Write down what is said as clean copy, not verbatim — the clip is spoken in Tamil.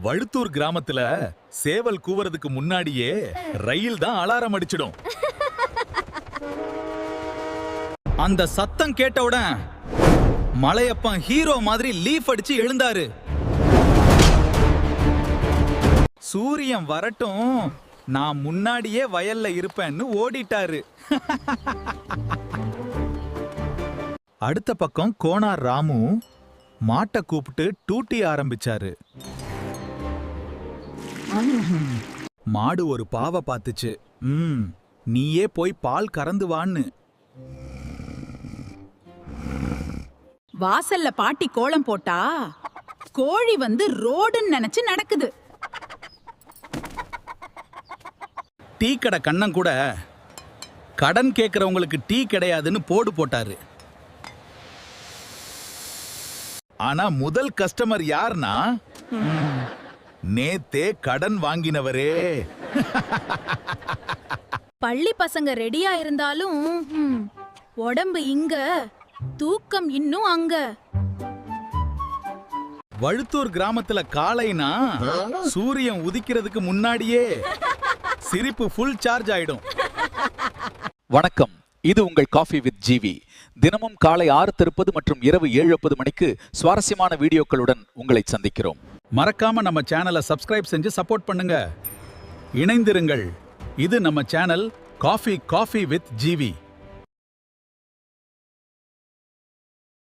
வழுத்தூர் கிராமத்துல சேவல் கூவறதுக்கு முன்னாடியே ரயில் தான் அலாரம் அடிச்சிடும். அந்த சத்தம் கேட்டவுடன் மலையப்பன் ஹீரோ மாதிரி லீஃப் அடிச்சு எழுந்தாரு. சூரியன் வரட்டும், நான் முன்னாடியே வயல்ல இருப்பேன்னு ஓடிட்டாரு. அடுத்த பக்கம் கோனார் ராமு மாட்டை கூப்பிட்டு டூட்டி ஆரம்பிச்சாரு. மாடு ஒரு பாவை பார்த்துச்சு. நீயே போய் பால் கறந்து வான்னு. வாசல்ல பாட்டி கோலம் போட்டா கோழி வந்து ரோடுன்னு நினைச்சு நடக்குது. டீ கடை கண்ணன் கூட கடன் கேட்கறவங்களுக்கு டீ கிடையாதுன்னு போடு போட்டாரு. ஆனா முதல் கஸ்டமர் யார்னா, நேத்தே கடன் வாங்கினவரே. பள்ளி பசங்க ரெடியா இருந்தாலும் உடம்பு இங்க, தூக்கம் இன்னும் அங்க. வழுத்தூர் கிராமத்துல காலைனா சூரியன் உதிக்கிறதுக்கு முன்னாடியே சிரிப்பு ஃபுல் சார்ஜ் ஆயிடும். வணக்கம், இது உங்கள் காஃபி வித் ஜிவி. தினமும் காலை 6:30 மற்றும் இரவு 7:30 மணிக்கு சுவாரஸ்யமான வீடியோக்களுடன் உங்களை சந்திக்கிறோம். மறக்காம நம்ம சேனலை சப்ஸ்கிரைப் செஞ்சு சப்போர்ட் பண்ணுங்க. இணைந்திருங்கள். இது நம்ம சேனல் காஃபி வித் ஜிவி.